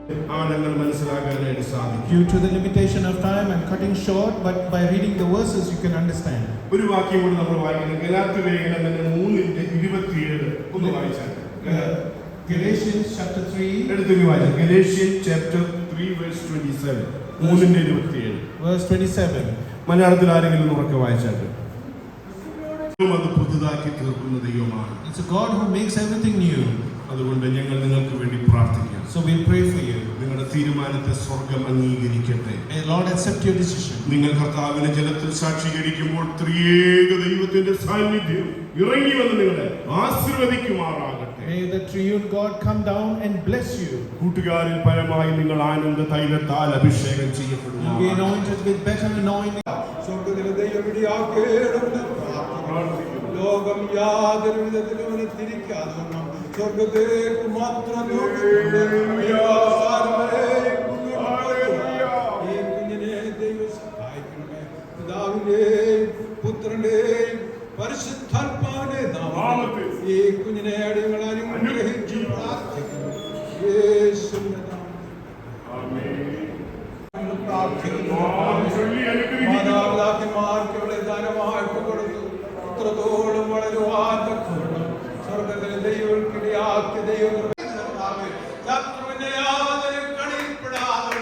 Due to the limitation of time, I'm cutting short, but by reading the verses you can understand. ഒരു വാക്യം കൂടി നമ്മൾ വായിക്കണം. ഗലാത്യലേഖനം 3:27 ഒന്ന് വായിച്ചാൽ. Galatians chapter 3. എടുത്തു വായിച്ചാൽ. Galatians chapter 3 verse 27. 3:27. Verse 27. മലയാളത്തിൽ ആരെങ്കിലും ഉറക്കെ വായിച്ചാൽ. അത് പുതുതാക്കി തീർക്കുന്ന ദൈവമാണ്. It's a God who makes everything new. അതുകൊണ്ട് ഞങ്ങൾ നിങ്ങൾക്ക് വേണ്ടി പ്രാർത്ഥിക്കാം. So we'll pray for you. നിങ്ങളുടെ തീരുമാനത്തെ സ്വർഗ്ഗം അംഗീകരിക്കട്ടെ. May Lord accept your decision. നിങ്ങൾ കർത്താവിനെ ജലത്തിൽ സാക്ഷീകരിക്കുമ്പോൾ ത്രിയേക ദൈവത്തിന്റെ സാന്നിധ്യം ഇറങ്ങി വന്ന് നിങ്ങളെ ആശീർവദിക്കുമാറാകട്ടെ. May the triune God come down and bless you. കൂട്ടുകാരിൽ പരമായി നിങ്ങൾ ആനന്ദ തൈലത്താൽ അഭിഷേകം ചെയ്യപ്പെടും. You'll be anointed with better anointing. സ്വർഗ്ഗത്തിലെ ദൈവം ഇടിയാക്കേണമെന്ന് പ്രാർത്ഥിക്കുന്നു. ലോകം യാതൊരു വിധത്തിലും തിരിക്കാതെ സ്വർഗ്ഗത്തേക്ക് മാത്രം ഈ കുഞ്ഞിനെ ദൈവം സഹായിക്കണമേ. പിതാവിന്റെയും പുത്രന്റെയും പരിശുദ്ധാത്മാവിന്റെയും നാമത്തിൽ ഈ കുഞ്ഞിനെ അടിയങ്ങൾ അനുഗ്രഹിച്ചു പ്രാർത്ഥിക്കുന്നു. യേശുവിന്റെ നാമത്തിൽ പ്രാർത്ഥിക്കുന്നു. മാതാപിതാക്കന്മാർക്ക് ഇവിടെ ദാനമായിട്ട് കൊടുത്തു. ഇത്രത്തോളം വളരുവാൻ തക്കവണ്ണം സ്വർഗ്ഗത്തിലെ ദൈവത്തിനിടയാക്കിയ ദൈവം ശത്രുവിന്റെ യാതൊരു കണിയിൽപ്പെടാതെ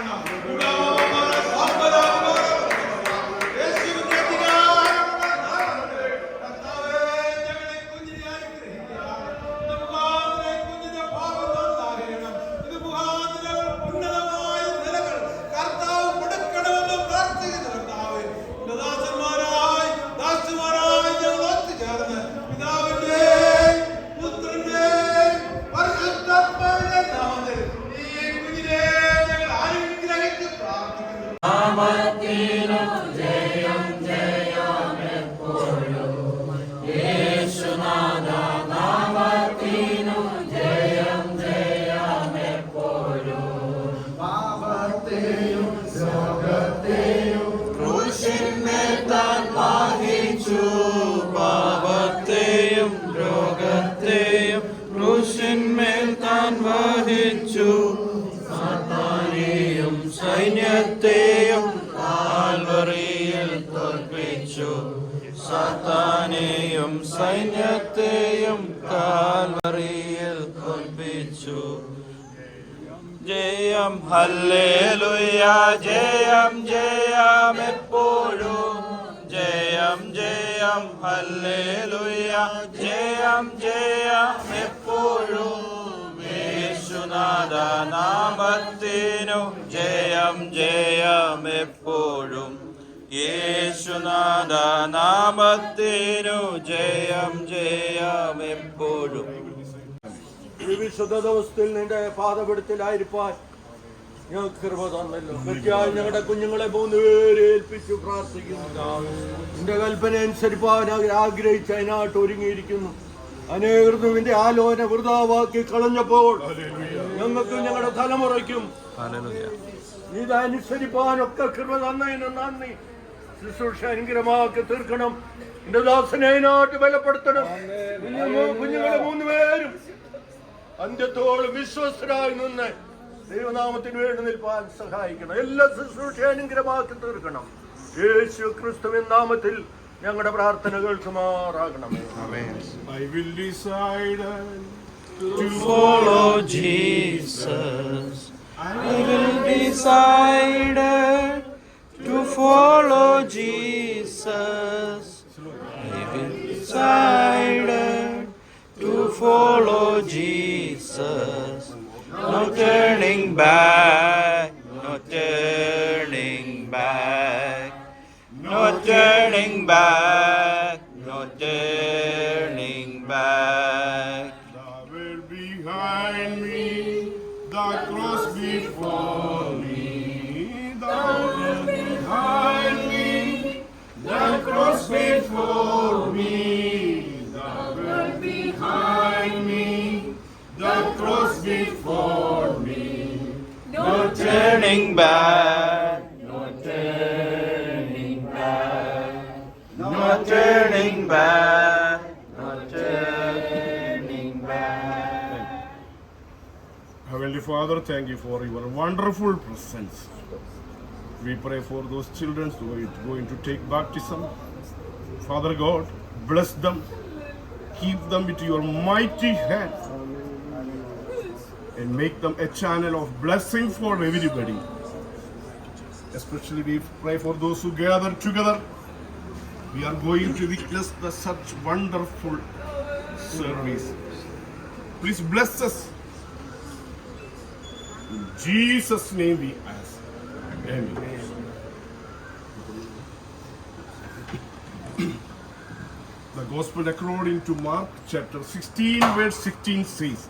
സൈന്യത്തെയും കാൽവറിയിൽ തോൽപ്പിച്ചു. സാത്താനെയും സൈന്യത്തെയും കാൽവറിയിൽ തോൽപ്പിച്ചു. ജയം ഹല്ലേലൂയ, ജയം ജയം എപ്പോഴും. ജയം ജയം ഹല്ലേലൂയ, ജയം ജയം എപ്പോഴും. യേശുനാഥ നാമത്തിനു ജയം ജയം എപ്പോഴും. യേശുനാഥ നാമത്തിനു ജയം ജയം എപ്പോഴും. ഈ വിശുദ്ധ ദിവസത്തിൽ നിന്റെ പാദപിടുത്തിലായിരിക്കാൻ ഞങ്ങൾക്ക് കൃപ തന്നല്ലോ. പറ്റിയാൽ ഞങ്ങളുടെ കുഞ്ഞുങ്ങളെ 3 പേരെ ഏൽപ്പിച്ചു പ്രാർത്ഥിക്കുന്നു. നിന്റെ കൽപ്പന അനുസരിപ്പാൻ ആഗ്രഹിച്ച് അതിനായിട്ട് ഒരുങ്ങിയിരിക്കുന്നു. അനേകർക്കും നിന്റെ ആലോചന വൃഥാവാക്കി കളഞ്ഞപ്പോൾ ഞങ്ങൾക്കും ഞങ്ങളുടെ തലമുറയ്ക്കും ഇതനുസരിപ്പാനൊക്കെ കൃപ തന്നതിന് നന്ദി. ശുശ്രൂഷ അനുഗ്രഹമാക്കി തീർക്കണം. എന്റെ ദാസനെ അതിനായിട്ട് ബലപ്പെടുത്തണം. കുഞ്ഞുങ്ങളെ 3 പേരും അന്ത്യത്തോളം വിശ്വസ്തരായി നിന്ന് ദൈവനാമത്തിന് വേണ്ടി നിൽപ്പാൻ സഹായിക്കണം. എല്ലാ ശുശ്രൂഷ അനുഗ്രഹമാക്കി തീർക്കണം. യേശു ക്രിസ്തുവിൻ നാമത്തിൽ ഞങ്ങളുടെ പ്രാർത്ഥന കേൾക്കുമാറാകണമേ. I will decide to follow Jesus. I will decide to follow Jesus. I will decide to follow Jesus. No turning back, no turning back, no turning back, no turning back. the world behind me, the cross before me, the world behind me, the cross before me, the world behind me, the cross before me. No turning back, no turning back, no turning back, no turning back. Heavenly Father, thank you for your wonderful presence. We pray for those children who are going to take baptism. Father God, bless them. Keep them with your mighty hand. And make them a channel of blessing for everybody. Especially we pray for those who gather together. We are going to witness such wonderful service. Please bless us. In Jesus' name we ask. Amen. The Gospel according to Mark chapter 16 verse 16 says,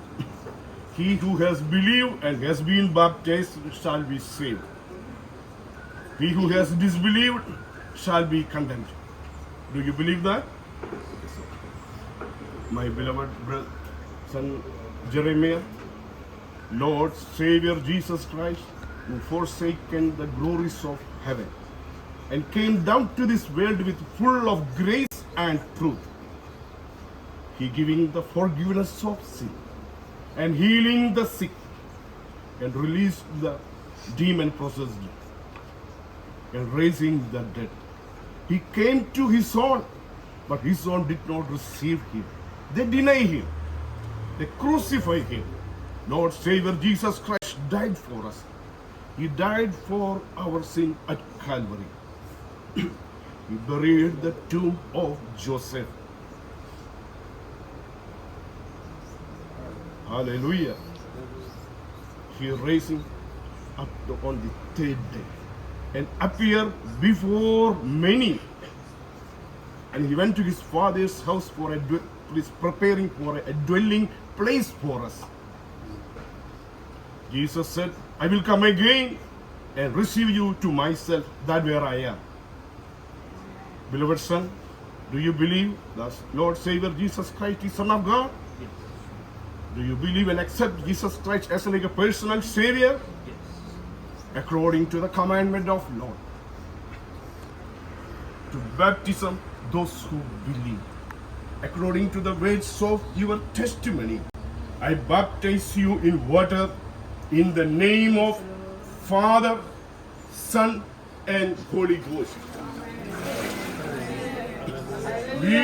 "He who has believed and has been baptized shall be saved. He who has disbelieved shall be condemned." Do you believe that? My beloved brother, son Jeremiah, Lord Savior Jesus Christ, who forsaken the glories of heaven and came down to this world with full of grace and truth. He giving the forgiveness of sin and healing the sick and released the demon possessed and raising the dead. He came to his own, but his own did not receive him. They deny him. They crucify him. Lord Savior Jesus Christ died for us. He died for our sin at Calvary. He buried the tomb of Joseph. Hallelujah. He raised him up on the third day and appeared before many. And he went to his father's house for preparing for a dwelling place for us. Jesus said, "I will come again and receive you to myself, that where I am." Beloved son, do you believe that Lord Savior Jesus Christ is Son of God? Yes. Do you believe and accept Jesus Christ as like a personal Savior? Yes. According to the commandment of Lord. To baptism those who believe. According to the words of your testimony, I baptize you in water in the name of Father, Son, and Holy Ghost. Be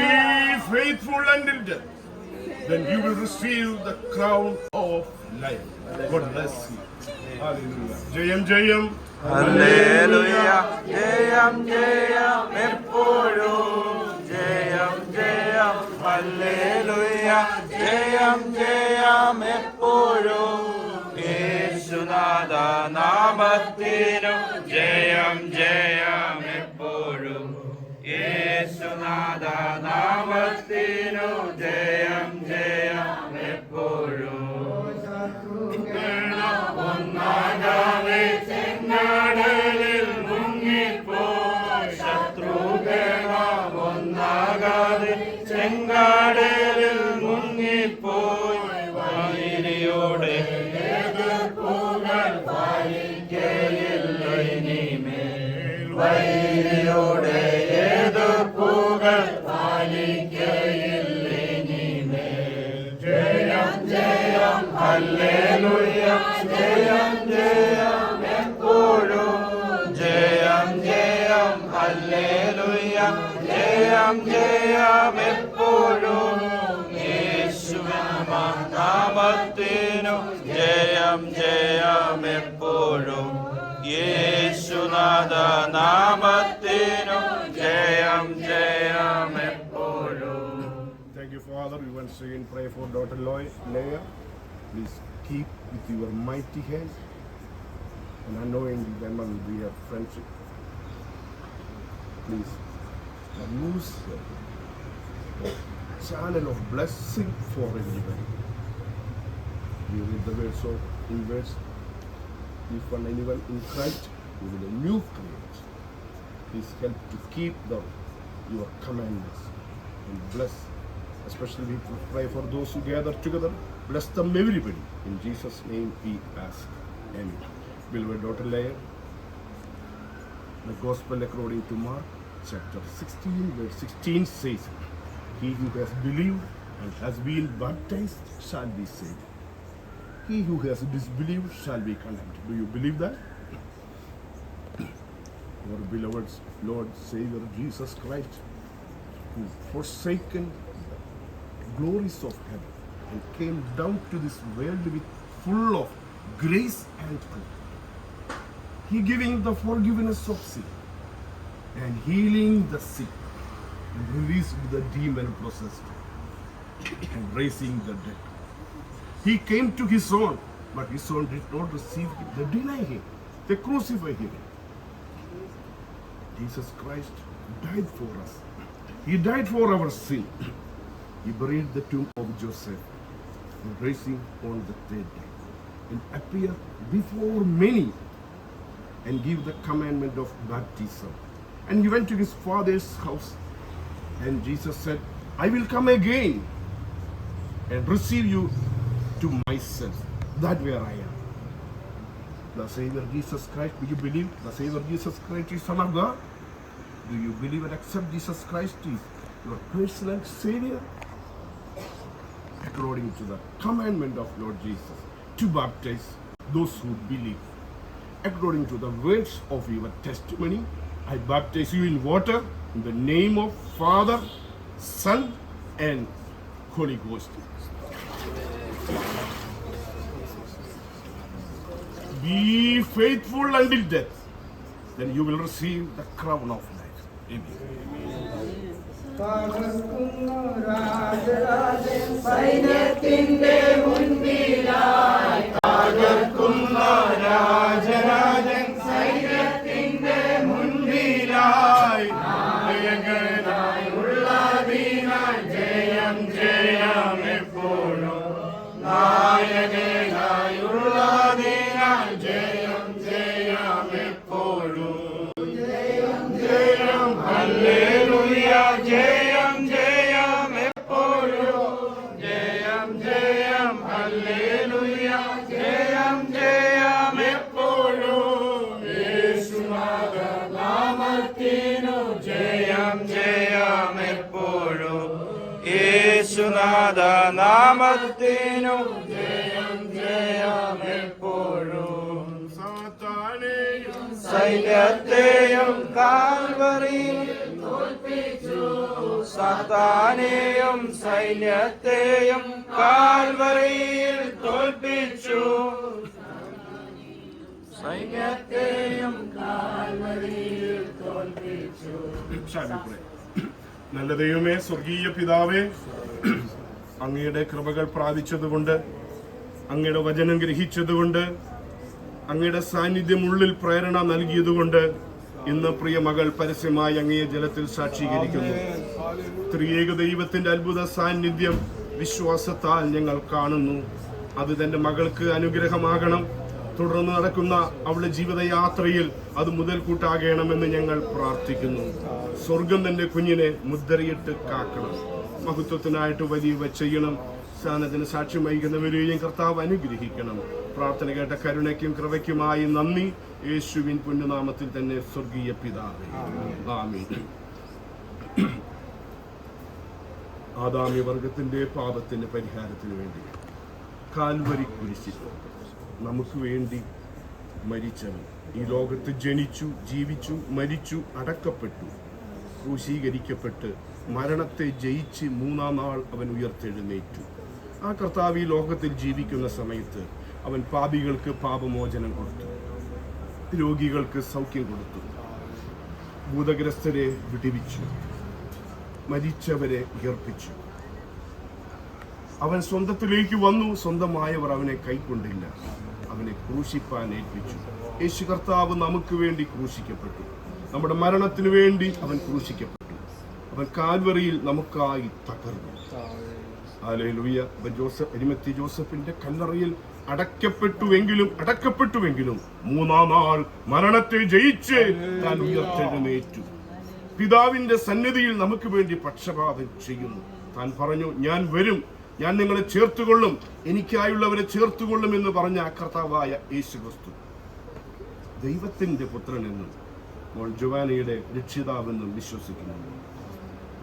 faithful until death. Then you will receive the crown of life. God bless you. Hallelujah. Jayam Jayam. Hallelujah. Jayam Jayam എപ്പോഴും ജയം ജയം hallelujah ജയം ജയം എപ്പോഴും യേശുനാഥ നാമത്തിനും ജയം ജയം എപ്പോഴും യേശുനാഥ നാമത്തിനും ജയം ജയം എപ്പോഴും ഒന്നാകാതെ ചെങ്കടലിൽ മുങ്ങിപ്പോ ശത്രുഗണ ഒന്നാകാതെ ചെങ്കടലിൽ മുങ്ങിപ്പോയി വൈരിയോടെ എതിർപ്പുകൾ പാലിക്കയില്ല ഇനിമേൽ വൈരിയോടെ എതിർപ്പുകൾ പാലിക്കയില്ല ഇനിമേൽ ജയം ജയം ഹല്ലേലൂയ ജയം ജയം എപ്പോഴും ജയം ജയം ഹല്ലേലൂയ ജയം ജയം എപ്പോഴും യേശുനാമത്തിനു ജയം ജയം എപ്പോഴും യേശുനാഥ നാമത്തിനു ജയം ജയം എപ്പോഴും. Thank you, Father. We once again pray for daughter Leah. Please keep with your mighty hand and unknowingly them will be a friendship. Please use the channel of blessing for everybody. You read the words of in verse. If anyone in Christ, you will a new creation. Please help to keep your commandments and bless. Especially we pray for those who gather together. Bless them everybody. In Jesus' name we ask. Amen. Beloved daughter Leah, the Gospel according to Mark chapter 16 verse 16 says, "He who has believed and has been baptized shall be saved. he who has disbelieved shall be condemned. Do you believe that? Our beloved Lord Savior Jesus Christ, who forsaken the glories of heaven and came down to this world with full of grace and truth. He giving the forgiveness of sin and healing the sick and releasing the demon possessed and raising the dead. He came to his own, but his own did not receive him. They deny him. They crucify him. Jesus Christ died for us. He died for our sin. He buried the tomb of Joseph and raising on the third day and appear before many and give the commandment of baptism. And he went to his father's house, and Jesus said, I will come again and receive you to myself. That where I am. The Savior Jesus Christ, do you believe the Savior Jesus Christ is Son of God? Do you believe and accept Jesus Christ is your personal Savior? According to the commandment of Lord Jesus, to baptize those who believe. According to the words of your testimony, I baptize you in water in the name of Father, Son, and Holy Ghost. Be faithful until death, then you will receive the crown of life. Amen. സൈന്യത്തിന്റെ മുൻപിലായി തകർക്കുന്ന രാജരാജൻ സൈന്യത്തിന്റെ മുൻപിലായി നായകനായുള്ളതിനാൽ ജയം ജയം എപ്പോഴും നായകനായുള്ളതിനാൽ ജയം ജയം എപ്പോഴും ജയം ജയം ഹല്ലേലൂയ ജയം ജയം എപ്പോഴും ജയം ജയം ഹല്ലേലൂയ ജയം ജയം എപ്പോഴും യേശുനാഥ നാമത്തിനു ജയം ജയം എപ്പോഴും യേശുനാഥ നാമത്തിനു ജയം ജയം എപ്പോഴും സാത്താനെയും സൈന്യത്തെയും കാൽവറിയിൽ തോൽപ്പിച്ചു സാത്താനെയും സൈന്യത്തെയും കാൽവറിയിൽ തോൽപ്പിച്ചു സൈന്യത്തെയും കാൽവറിയിൽ തോൽപ്പിച്ചു. Shall we pray? നല്ല ദൈവമേ, സ്വർഗീയ പിതാവേ, അങ്ങയുടെ കൃപകൾ പ്രാപിച്ചതുകൊണ്ട്, അങ്ങയുടെ വചനം ഗ്രഹിച്ചതുകൊണ്ട്, അങ്ങയുടെ സാന്നിധ്യം ഉള്ളിൽ പ്രേരണ നൽകിയതുകൊണ്ട് ഇന്ന് പ്രിയ മകൾ പരസ്യമായി അങ്ങയെ ജലത്തിൽ സാക്ഷീകരിക്കുന്നു. ത്രിയേക ദൈവത്തിന്റെ അത്ഭുത സാന്നിധ്യം വിശ്വാസത്താൽ ഞങ്ങൾ കാണുന്നു. അത് തന്റെ മകൾക്ക് അനുഗ്രഹമാകണം. തുടർന്ന് നടക്കുന്ന അവളുടെ ജീവിതയാത്രയിൽ അത് മുതൽക്കൂട്ടാകണമെന്ന് ഞങ്ങൾ പ്രാർത്ഥിക്കുന്നു. സ്വർഗം തന്റെ കുഞ്ഞിനെ മുദ്രയിട്ട് കാക്കണം. മഹത്വത്തിനായിട്ട് വലിയവ ചെയ്യണം. സ്ഥാനത്തിന് സാക്ഷ്യം വഹിക്കുന്നവരെയും കർത്താവ് അനുഗ്രഹിക്കണം. പ്രാർത്ഥന കേട്ട കരുണയ്ക്കും കൃപയ്ക്കുമായി നന്ദി. യേശുവിൻ പുണ്യനാമത്തിൽ തന്നെ സ്വർഗീയ പിതാവേ, ആമേൻ. ആദാമ്യ വർഗത്തിന്റെ പാപത്തിന്റെ പരിഹാരത്തിന് വേണ്ടി കാൽവരി കുരിശിൽ നമുക്ക് വേണ്ടി മരിച്ചവൻ ഈ ലോകത്ത് ജനിച്ചു, ജീവിച്ചു, മരിച്ചു, അടക്കപ്പെട്ടു, ക്രൂശീകരിക്കപ്പെട്ട് മരണത്തെ ജയിച്ച് മൂന്നാം നാൾ അവൻ ഉയർത്തെഴുന്നേറ്റു. ആ കർത്താവ് ഈ ലോകത്തിൽ ജീവിക്കുന്ന സമയത്ത് അവൻ പാപികൾക്ക് പാപമോചനം കൊടുത്തു, രോഗികൾക്ക് സൗഖ്യം കൊടുത്തു, ഭൂതഗ്രസ്തരെ വിടുവിച്ചു, മരിച്ചവരെ ഉയർപ്പിച്ചു. അവൻ സ്വന്തത്തിലേക്ക് വന്നു, സ്വന്തമായവർ അവനെ കൈക്കൊണ്ടില്ല, അവനെ ക്രൂശിപ്പാൻ ഏൽപ്പിച്ചു. യേശു കർത്താവ് നമുക്ക് വേണ്ടി ക്രൂശിക്കപ്പെട്ടു. നമ്മുടെ മരണത്തിന് വേണ്ടി അവൻ ക്രൂശിക്കപ്പെട്ടു. അവൻ കാൽവറിയിൽ നമുക്കായി തകർന്നു. ഹല്ലേലൂയ. അരിമത്തി ജോസഫിന്റെ കല്ലറയിൽ അടക്കപ്പെട്ടുവെങ്കിലും മൂന്നാം നാൾ മരണത്തെ ജയിച്ച് താൻ ഉയർത്തെഴുന്നേറ്റു. പിതാവിന്റെ സന്നിധിയിൽ നമുക്ക് വേണ്ടി പക്ഷപാതം ചെയ്യുന്നു. താൻ പറഞ്ഞു, ഞാൻ വരും, ഞാൻ നിങ്ങളെ ചേർത്തുകൊള്ളും, എനിക്കായുള്ളവരെ ചേർത്തുകൊള്ളും എന്ന് പറഞ്ഞ കർത്താവായ യേശു ക്രിസ്തു ദൈവത്തിന്റെ പുത്രനെന്നും മോൾ ജോവാനയുടെ രക്ഷിതാവെന്നും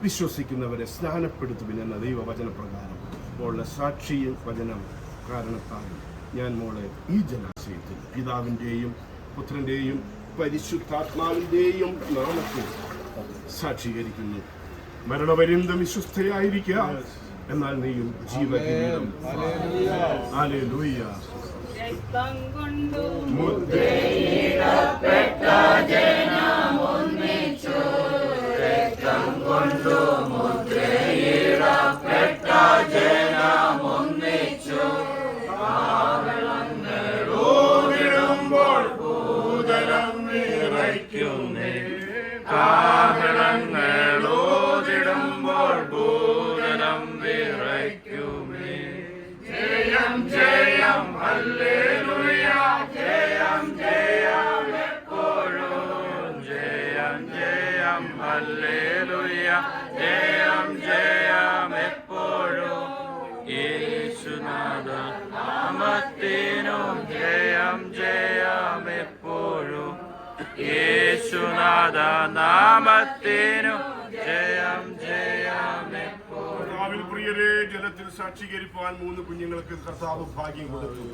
വിശ്വസിക്കുന്നവരെ സ്നാനപ്പെടുത്തുവിൻ എന്ന ദൈവവചന പ്രകാരം മോളുടെ സാക്ഷിയും വചനം കാരണത്താലും ഞാൻ മോളെ ഈ ജലാശയത്തിൽ പിതാവിൻ്റെയും പുത്രൻ്റെയും പരിശുദ്ധാത്മാവിൻ്റെയും നാമത്തിൽ സാക്ഷീകരിക്കുന്നു. മരണപര്യന്തം വിശ്വസ്തയായിരിക്കുക, എന്നാൽ നീയും ജീവകിരീടം. ഹല്ലേലൂയ. രക്തം കൊണ്ടു മുദ്രയിടപ്പെട്ട ജനം ഒന്നിച്ചു, രക്തം കൊണ്ടു മുദ്രയിടപ്പെട്ട ജനം ഒന്നിച്ചു. കാഹളങ്ങളോടിടുമ്പോൾ ഭൂതലം വിറയ്ക്കുന്നേ, കാഹളങ്ങളോടിടുമ്പോൾ ഭൂതലം വിറയ്ക്കുമേ. ജയം ജയം ഹല്ലേലൂയ, ജയം ജയം എപ്പോഴും, ജയം ജയം ഹല്ലേലൂയ, ജയം ജയം എപ്പോഴും. യേശുനാഥ നാമത്തിനും ജയം ജയം എപ്പോഴും, യേശുനാഥ നാമത്തിനും ജയം ജയം എപ്പോഴും. കർത്താവിൽ പ്രിയരെ, ജലത്തിൽ സാക്ഷീകരിപ്പാൻ 3 കുഞ്ഞുങ്ങൾക്ക് കർത്താവ് ഭാഗ്യം കൊടുത്തു.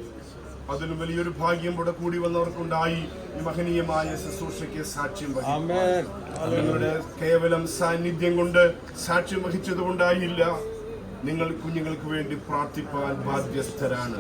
അതിലും വലിയൊരു ഭാഗ്യം ഇവിടെ കൂടി വന്നവർക്കുണ്ടായി. ഈ മഹനീയമായ ശുശ്രൂഷയ്ക്ക് സാക്ഷ്യം വഹിക്കും. നിങ്ങളുടെ കേവലം സാന്നിധ്യം കൊണ്ട് സാക്ഷ്യം വഹിച്ചത് കൊണ്ടായില്ല, നിങ്ങൾ കുഞ്ഞുങ്ങൾക്ക് വേണ്ടി പ്രാർത്ഥിപ്പാൻ ബാധ്യസ്ഥരാണ്.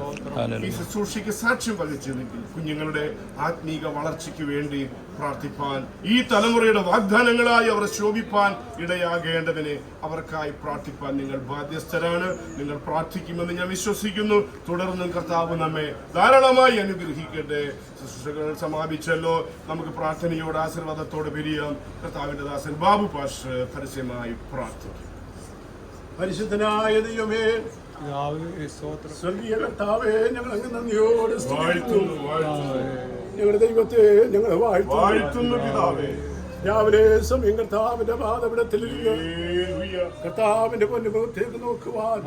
ഈ ശുശ്രൂഷയ്ക്ക് സാക്ഷ്യം വഹിച്ചതെങ്കിൽ കുഞ്ഞുങ്ങളുടെ ആത്മീക വളർച്ചയ്ക്ക് വേണ്ടി പ്രാർത്ഥിപ്പാൻ, ഈ തലമുറയുടെ വാഗ്ദാനങ്ങളായി അവർ ശോഭിപ്പാൻ ഇടയാകേണ്ടതിന് അവർക്കായി പ്രാർത്ഥിപ്പാൻ നിങ്ങൾ ബാധ്യസ്ഥരാണ്. നിങ്ങൾ പ്രാർത്ഥിക്കുമെന്ന് ഞാൻ വിശ്വസിക്കുന്നു. തുടർന്നും കർത്താവ് നമ്മെ ധാരാളമായി അനുഗ്രഹിക്കട്ടെ. ശുശ്രൂഷകൾ സമാപിച്ചല്ലോ, നമുക്ക് പ്രാർത്ഥനയോട് ആശീർവാദത്തോടെ പിരിയാം. കർത്താവിന്റെ ദാസൻ ബാബു പാഷ് പരസ്യമായി പ്രാർത്ഥിക്കും. പരിശുദ്ധനായ ദൈവമേ, സ്വർഗീയ കർത്താവേ, ഞങ്ങൾ അങ്ങ് നന്ദിയോട് വാഴ്ത്തുന്നു, ഞങ്ങളുടെ ദൈവത്തെ ഞങ്ങൾ വാഴ്ത്തുന്നു പിതാവേ. രാവിലെ സമയം കർത്താവിന്റെ പാദപീഠത്തിലിരുന്ന് കർത്താവിന്റെ പൊന്നുമുഖത്തേക്ക് നോക്കുവാൻ,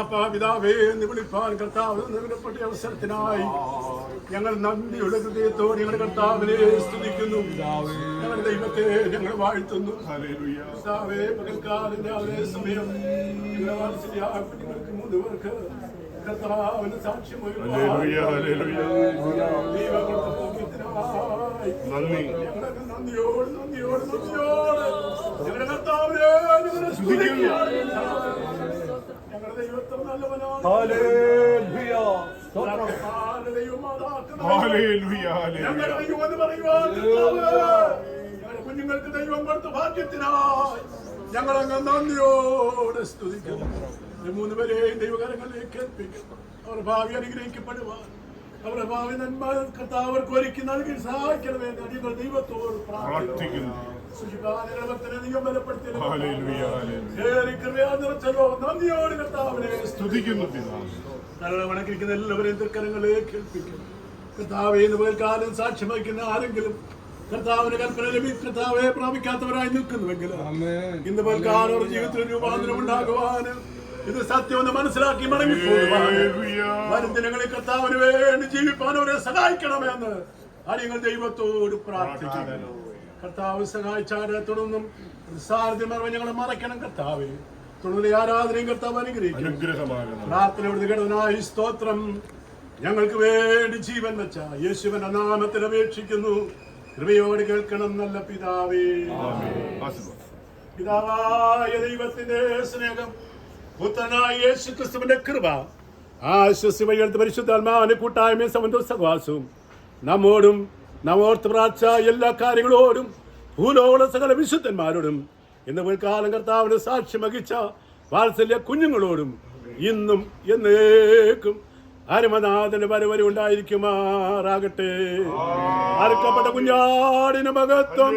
അപ്പാ പിതാവേ എന്ന് വിളിപ്പാൻ കർത്താവ് വിലപ്പെട്ട അവസരത്തിനായി ഞങ്ങൾ നന്ദിയുള്ള ഹൃദയത്തോടെ ഞങ്ങളുടെ കർത്താവിനെ സ്തുതിക്കുന്നു. ഞങ്ങളുടെ ദൈവത്തെ ഞങ്ങൾ വാഴ്ത്തുന്നു. കർത്താവേ, പകൽക്കാലം രാവിലെ സമയം കുഞ്ഞുങ്ങൾക്ക് 3 പേർക്ക് കർത്താവിന് സാക്ഷ്യം നന്ദിയോട് നന്ദിയോട് നന്ദിയോട് ഞങ്ങളുടെ കർത്താവിനെ ഞങ്ങളുടെ ദൈവത്തെ നല്ലവനാണ്. ഞങ്ങളുടെ ദൈവം എന്ന് പറയുവാൻ ഞങ്ങളുടെ കുഞ്ഞുങ്ങൾക്ക് ദൈവം കൊടുത്ത ഭാഗ്യത്തിനായി ഞങ്ങളങ്ങ് നന്ദിയോടെ സ്തുതിക്കുന്നു. 3 പേരെയും ദൈവകരങ്ങളിലേക്ക് ഏൽപ്പിക്കുന്നു. അവർ ഭാവി അനുഗ്രഹിക്കപ്പെടുവാൻ, അവരുടെ ഭാവി നന്മ കർത്താവ് അവർക്ക് ഒരുക്കി നൽകി സഹായിക്കണമേ. ഞങ്ങൾ ദൈവത്തോട് പ്രാർത്ഥിക്കുന്നു. നീയും ബലപ്പെടുത്തിയല്ലോ, നന്ദിയോട് കർത്താവിനെ സ്തുതിക്കുന്നു. വണക്കിരിക്കുന്ന എല്ലാവരെയും തൃക്കരങ്ങളിലേക്ക് ഏൽപ്പിക്കുന്നു. കർത്താവെ, ഇന്ന് പകൽക്കാലം സാക്ഷ്യം വഹിക്കുന്ന ആരെങ്കിലും കർത്താവിന്റെ കൽപ്പന ലഭിച്ച് കർത്താവെ പ്രാപിക്കാത്തവരായി നിൽക്കുന്നുവെങ്കിൽ ഇന്ന് പകൽക്കാലം അവരുടെ ജീവിതത്തിൽ രൂപാന്തരം ഉണ്ടാകുവാനും ഇത് സത്യമെന്ന് മനസ്സിലാക്കി വരും ദിനങ്ങളിൽ കർത്താവിന് വേണ്ടി ജീവിപ്പാൻ അവരെ സഹായിക്കണമെന്ന് ആരെങ്കിലും ദൈവത്തോട് പ്രാർത്ഥിക്കുന്നു. കർത്താവ് സഹായിച്ചാല് തുടർന്നും സാന്നിധ്യം ഞങ്ങളെ മറയ്ക്കണം. കർത്താവ് തുടർന്ന് ആരാധനയും കർത്താവ് അനുഗ്രഹിക്കും. പ്രാർത്ഥനയോട് കേട്ടതിനായി സ്തോത്രം. ഞങ്ങൾക്ക് വേണ്ടി ജീവൻ വെച്ച യേശുവിന്റെ നാമത്തിൽ അപേക്ഷിക്കുന്നു. കൃപയോട് കേൾക്കണം നല്ല പിതാവേ. പിതാവായ ദൈവത്തിന്റെ സ്നേഹം, പുത്രനായ യേശു ക്രിസ്തുവിന്റെ കൃപ, ആശ്വസിവയ്യടുത്ത് പരിശുദ്ധാത്മാവിന്റെ കൂട്ടായ്മയും സംബന്ധവും സഹവാസവും നമ്മോടും നമ്മോർത്ത് പ്രാർത്ഥിച്ച എല്ലാ കാര്യങ്ങളോടും ഭൂലോക സകല വിശുദ്ധന്മാരോടും ഇന്ന് കാലം കർത്താവിന് സാക്ഷ്യം വഹിച്ച വാത്സല്യ കുഞ്ഞുങ്ങളോടും ഇന്നും എന്നേക്കും അരുമനാഥന്റെ വരവരെ ഉണ്ടായിരിക്കുമാറാകട്ടെ. അറുക്കപ്പെട്ട കുഞ്ഞാടിന് മഹത്വം.